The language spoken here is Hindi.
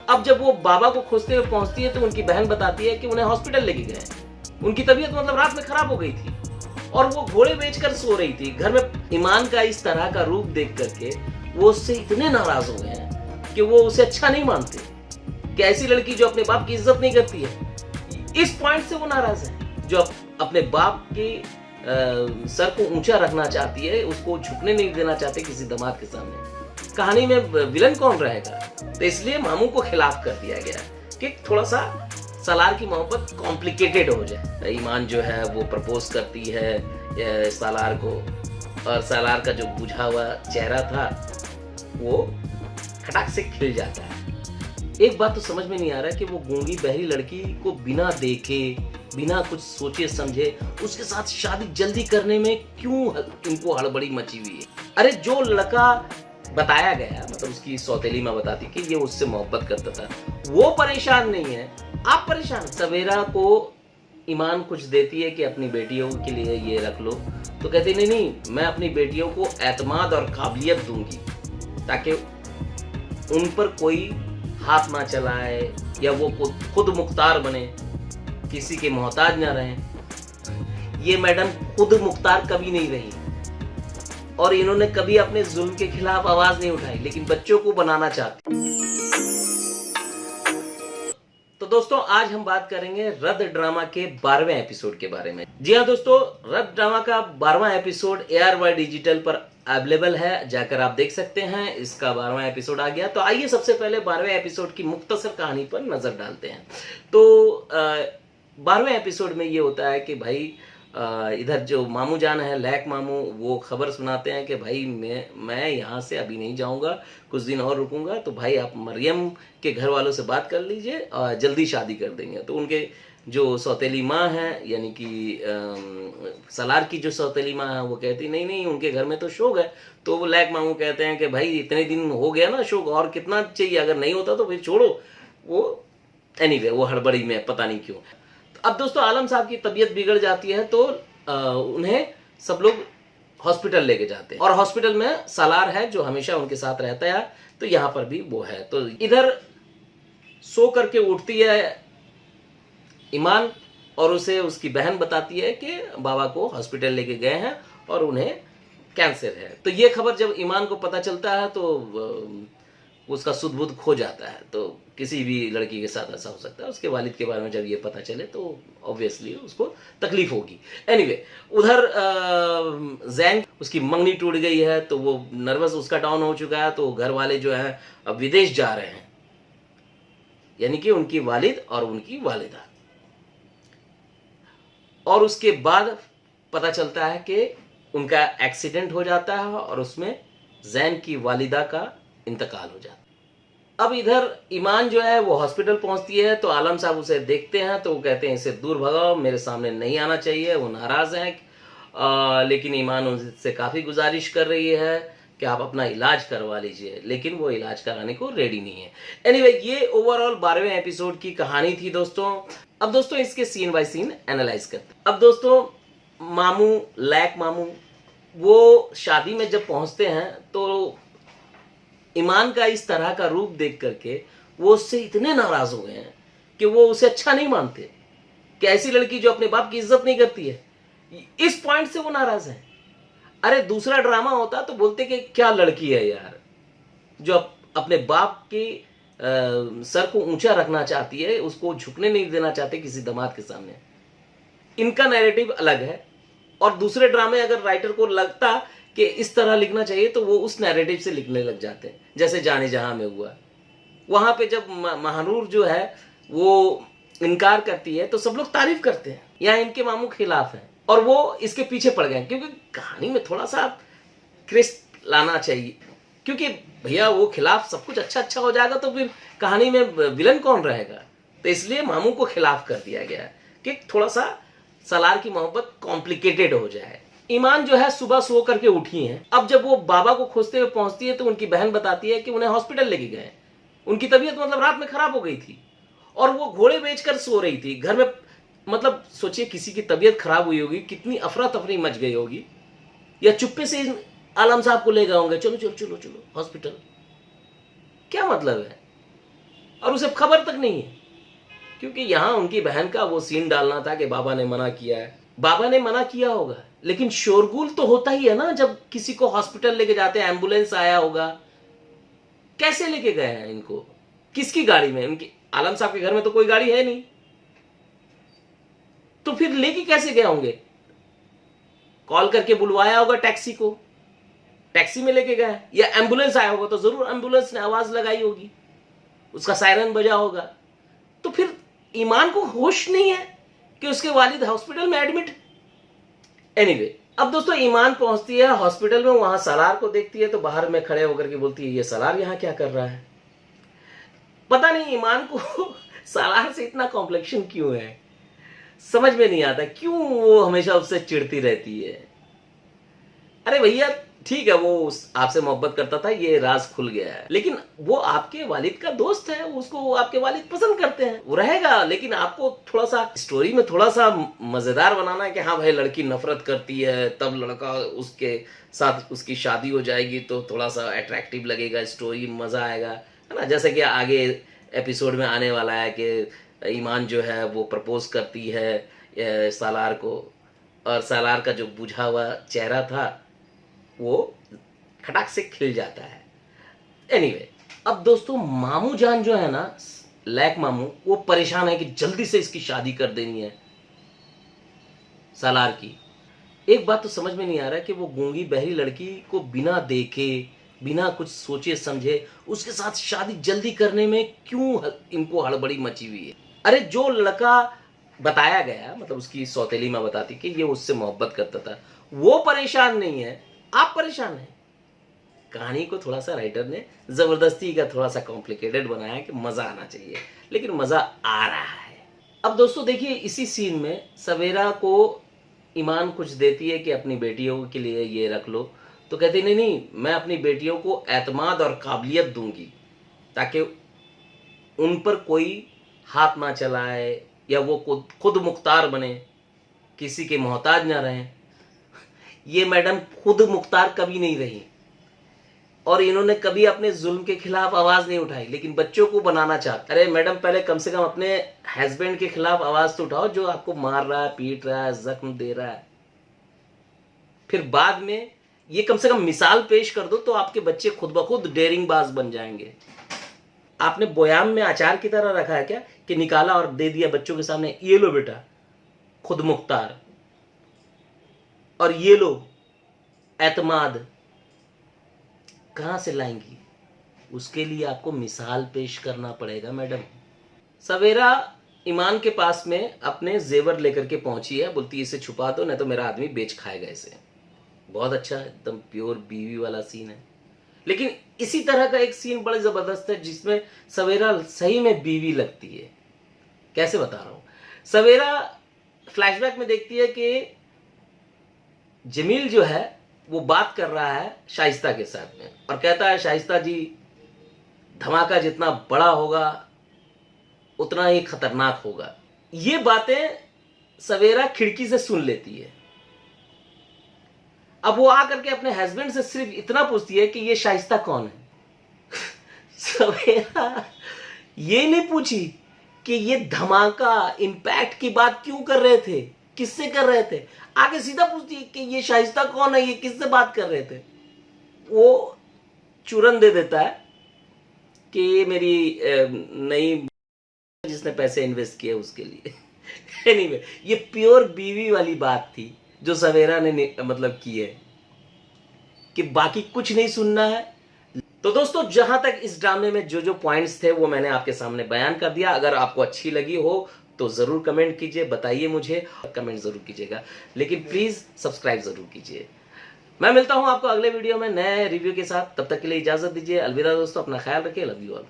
अब जब वो बाबा को खोजते हुए पहुंचती है तो उनकी बहन बताती है कि उन्हें हॉस्पिटल लेके गए। उनकी तबीयत रात में खराब हो गई थी और वो घोड़े बेचकर सो रही थी घर में। ईमान का इस तरह का रूप देख करके वो उससे इतने नाराज हो गए हैं कि वो उसे अच्छा नहीं मानते कि ऐसी लड़की जो अपने बाप की इज्जत नहीं करती है। इस पॉइंट से वो नाराज है, जो अपने बाप के सर को ऊंचा रखना चाहती है, उसको झुकने नहीं देना चाहते किसी दामाद के सामने। कहानी में विलन कौन रहेगा, तो इसलिए मामू को खिलाफ कर दिया गया कि थोड़ा सा सालार की मोहब्बत कॉम्प्लिकेटेड हो जाए। ईमान जो है वो प्रपोज करती है सालार को, और सालार का जो बुझा हुआ चेहरा था वो खटाक से खिल जाता है। एक बात तो समझ में नहीं आ रहा कि वो गूंगी बहरी लड़की को बिना देखे, बिना कुछ सोचे समझे उसके साथ शादी जल्दी करने में क्यों इनको हड़बड़ी मची हुई है। अरे जो लड़का बताया गया, उसकी सौतेली माँ बताती कि ये उससे मोहब्बत करता था, वो परेशान नहीं है, आप परेशान। सवेरा को ईमान कुछ देती है कि अपनी बेटियों के लिए ये रख लो, तो कहती नहीं, मैं अपनी बेटियों को एतमाद और काबिलियत दूंगी ताकि उन पर कोई हाथ ना चलाए या वो खुद मुख्तार बने, किसी के मोहताज ना रहें। ये मैडम खुद मुख्तार कभी नहीं रही और इन्होंने कभी अपने जुल्म के खिलाफ आवाज नहीं उठाई, लेकिन बच्चों को बनाना चाहती। तो दोस्तों आज हम बात करेंगे रद्द ड्रामा के 12वें एपिसोड के बारे में। जी हाँ दोस्तों, रद्द ड्रामा का 12वां एपिसोड ARY डिजिटल पर अवेलेबल है, जाकर आप देख सकते हैं। इसका 12वां एपिसोड आ गया। तो आइए सबसे पहले 12वें एपिसोड की मुख्तसर कहानी पर नजर डालते हैं। तो 12वें एपिसोड में ये होता है कि भाई इधर जो मामू जान है, लैक मामू, वो खबर सुनाते हैं कि भाई मैं यहाँ से अभी नहीं जाऊँगा, कुछ दिन और रुकूंगा, तो भाई आप मरियम के घर वालों से बात कर लीजिए और जल्दी शादी कर देंगे। तो उनके जो सौतेली माँ है, यानी कि सलार की जो सौतेली माँ है, वो कहती नहीं उनके घर में तो शोक है। तो वो लैक मामू कहते हैं कि भाई इतने दिन हो गया ना शोक, और कितना चाहिए, अगर नहीं होता तो फिर छोड़ो। वो एनीवे वो हड़बड़ी में पता नहीं क्यों। अब दोस्तों आलम साहब की तबीयत बिगड़ जाती है तो उन्हें सब लोग हॉस्पिटल लेके जाते हैं और हॉस्पिटल में सालार है जो हमेशा उनके साथ रहता है, तो यहाँ पर भी वो है। तो इधर सो करके उठती है ईमान और उसे उसकी बहन बताती है कि बाबा को हॉस्पिटल लेके गए हैं और उन्हें कैंसर है। तो ये खबर जब ईमान को पता चलता है तो उसका सुध बुध खो जाता है। तो किसी भी लड़की के साथ ऐसा हो सकता है। उसके वालिद के बारे में जब ये पता चले तो ऑब्वियसली उसको तकलीफ होगी। एनीवे उधर जैन, उसकी मंगनी टूट गई है तो वो नर्वस उसका डाउन हो चुका है। तो घर वाले जो हैं अब विदेश जा रहे हैं, यानी कि उनकी वालिद और उनकी वालिदा। और उसके बाद पता चलता है कि उनका एक्सीडेंट हो जाता है और उसमें जैन की वालिदा का इंतकाल हो जाता है। अब इधर ईमान जो है वो हॉस्पिटल पहुंचती है तो आलम साहब उसे देखते हैं तो वो कहते हैं इसे दूर भगाओ, मेरे सामने नहीं आना चाहिए। वो नाराज हैं, लेकिन ईमान उनसे काफ़ी गुजारिश कर रही है कि आप अपना इलाज करवा लीजिए, लेकिन वो इलाज कराने को रेडी नहीं है। एनीवे ये ओवरऑल 12वें एपिसोड की कहानी थी दोस्तों। अब दोस्तों इसके सीन बाय सीन एनालाइज करते हैं। अब दोस्तों मामू, लैक मामू, वो शादी में जब पहुंचते हैं तो ईमान का इस तरह का रूप देख करके वो उससे इतने नाराज हो गए हैं कि वो उसे अच्छा नहीं मानते कि ऐसी लड़की जो अपने बाप की इज्जत नहीं करती है। इस पॉइंट से वो नाराज है। अरे दूसरा ड्रामा होता तो बोलते कि क्या लड़की है यार, जो अपने बाप के सर को ऊंचा रखना चाहती है, उसको झुकने नहीं देना चाहते किसी दामाद के सामने। इनका नैरेटिव अलग है। और दूसरे ड्रामे अगर राइटर को लगता कि इस तरह लिखना चाहिए तो वो उस नैरेटिव से लिखने लग जाते हैं, जैसे जाने जहां में हुआ। वहां पे जब महानूर जो है वो इनकार करती है तो सब लोग तारीफ करते हैं। यहाँ इनके मामू खिलाफ हैं और वो इसके पीछे पड़ गए क्योंकि कहानी में थोड़ा सा क्रिस्प लाना चाहिए। क्योंकि भैया वो खिलाफ सब कुछ अच्छा हो जाएगा तो फिर कहानी में विलन कौन रहेगा। तो इसलिए मामू को खिलाफ कर दिया गया कि थोड़ा सा सालार की मोहब्बत कॉम्प्लिकेटेड हो जाए। ईमान जो है सुबह सो करके उठी हैं। अब जब वो बाबा को खोजते हुए पहुंचती है तो उनकी बहन बताती है कि उन्हें हॉस्पिटल लेके गए। उनकी तबीयत रात में खराब हो गई थी और वो घोड़े बेचकर सो रही थी घर में। सोचिए किसी की तबीयत खराब हुई होगी, कितनी अफरा तफरी मच गई होगी। या चुप्पे से आलम साहब को ले गए होंगे, चलो चलो चलो चलो हॉस्पिटल। क्या मतलब है? और उसे खबर तक नहीं है, क्योंकि यहाँ उनकी बहन का वो सीन डालना था कि बाबा ने मना किया है। बाबा ने मना किया होगा, लेकिन शोरगुल तो होता ही है ना जब किसी को हॉस्पिटल लेके जाते हैं, एम्बुलेंस आया होगा। कैसे लेके गए हैं इनको, किसकी गाड़ी में? उनकी आलम साहब के घर में तो कोई गाड़ी है नहीं, तो फिर लेके कैसे गए होंगे? कॉल करके बुलवाया होगा टैक्सी को, टैक्सी में लेके गए, या एम्बुलेंस आया होगा तो जरूर एम्बुलेंस ने आवाज लगाई होगी, उसका सायरन बजा होगा। तो फिर ईमान को होश नहीं है कि उसके वालिद हॉस्पिटल में एडमिट। एनीवे, अब दोस्तों ईमान पहुंचती है हॉस्पिटल में, वहां सालार को देखती है तो बाहर में खड़े होकर के बोलती है, ये सालार यहां क्या कर रहा है? पता नहीं ईमान को सालार से इतना कॉम्प्लेक्शन क्यों है, समझ में नहीं आता, क्यों वो हमेशा उससे चिढ़ती रहती है। अरे भैया ठीक है, वो आपसे मोहब्बत करता था, ये राज खुल गया है, लेकिन वो आपके वालिद का दोस्त है, उसको आपके वालिद पसंद करते हैं, वो रहेगा। लेकिन आपको थोड़ा सा स्टोरी में थोड़ा सा मजेदार बनाना है कि हाँ भाई लड़की नफरत करती है, तब लड़का उसके साथ उसकी शादी हो जाएगी तो थोड़ा सा अट्रैक्टिव लगेगा, स्टोरी मजा आएगा, है ना। जैसे कि आगे एपिसोड में आने वाला है कि ईमान जो है वो प्रपोज करती है सालार को, और सालार का जो बुझा हुआ चेहरा था वो खटाक से खिल जाता है। एनीवे, अब दोस्तों मामू जान जो है ना, लैक मामू, वो परेशान है कि जल्दी से इसकी शादी कर देनी है सालार की। एक बात तो समझ में नहीं आ रहा है कि वो गूंगी बहरी लड़की को बिना देखे, बिना कुछ सोचे समझे उसके साथ शादी जल्दी करने में क्यों इनको हड़बड़ी मची हुई है। अरे जो लड़का बताया गया, मतलब उसकी सौतेली माँ बताती कि ये उससे मोहब्बत करता था, वो परेशान नहीं है, आप परेशान हैं। कहानी को थोड़ा सा राइटर ने जबरदस्ती का थोड़ा सा कॉम्प्लिकेटेड बनाया कि मजा आना चाहिए, लेकिन मजा आ रहा है। अब दोस्तों देखिए, इसी सीन में सवेरा को ईमान कुछ देती है कि अपनी बेटियों के लिए ये रख लो, तो कहती नहीं नहीं, मैं अपनी बेटियों को एतमाद और काबिलियत दूंगी ताकि उन पर कोई हाथ ना चलाए, या वो खुद मुख्तार बने, किसी के मोहताज ना रहें। ये मैडम खुद मुख्तार कभी नहीं रही, और इन्होंने कभी अपने जुल्म के खिलाफ आवाज नहीं उठाई, लेकिन बच्चों को बनाना चाहते। अरे मैडम, पहले कम से कम अपने हस्बैंड के खिलाफ आवाज तो उठाओ जो आपको मार रहा है, पीट रहा है, जख्म दे रहा है। फिर बाद में ये कम से कम मिसाल पेश कर दो तो आपके बच्चे खुद ब खुद डेयरिंग बाज बन जाएंगे। आपने बोयाम में अचार की तरह रखा है क्या कि निकाला और दे दिया बच्चों के सामने, ये लो बेटा खुद मुख्तार, और ये लो एतमाद। कहां से लाएंगी? उसके लिए आपको मिसाल पेश करना पड़ेगा मैडम। सवेरा ईमान के पास में अपने जेवर लेकर के पहुंची है, बोलती इसे छुपा दो नहीं तो मेरा आदमी बेच खाएगा इसे। बहुत अच्छा, एकदम प्योर बीवी वाला सीन है। लेकिन इसी तरह का एक सीन बड़ा जबरदस्त है जिसमें सवेरा सही में बीवी लगती है। कैसे बता रहा हूं, सवेरा फ्लैशबैक में देखती है कि जमील जो है वो बात कर रहा है शाइस्ता के साथ में, और कहता है शाइस्ता जी, धमाका जितना बड़ा होगा उतना ही खतरनाक होगा। ये बातें सवेरा खिड़की से सुन लेती है। अब वो आकर के अपने हस्बैंड से सिर्फ इतना पूछती है कि ये शाइस्ता कौन है। सवेरा ये नहीं पूछी कि ये धमाका इंपैक्ट की बात क्यों कर रहे थे, किससे कर रहे थे। आगे सीधा पूछती है कि ये शाइस्ता कौन है, ये किससे बात कर रहे थे। वो चूरन दे देता है कि ये मेरी नई जिसने पैसे इन्वेस्ट किए उसके लिए। एनीवे, ये प्योर बीवी वाली बात थी जो सवेरा ने मतलब की है कि बाकी कुछ नहीं सुनना है। तो दोस्तों, जहां तक इस ड्रामे में जो जो पॉइंट्स थे वो मैंने आपके सामने बयान कर दिया। अगर आपको अच्छी लगी हो तो जरूर कमेंट कीजिए, बताइए मुझे, कमेंट जरूर कीजिएगा, लेकिन प्लीज सब्सक्राइब जरूर कीजिए। मैं मिलता हूं आपको अगले वीडियो में नए रिव्यू के साथ, तब तक के लिए इजाजत दीजिए। अलविदा दोस्तों, अपना ख्याल रखिए, लव यू ऑल।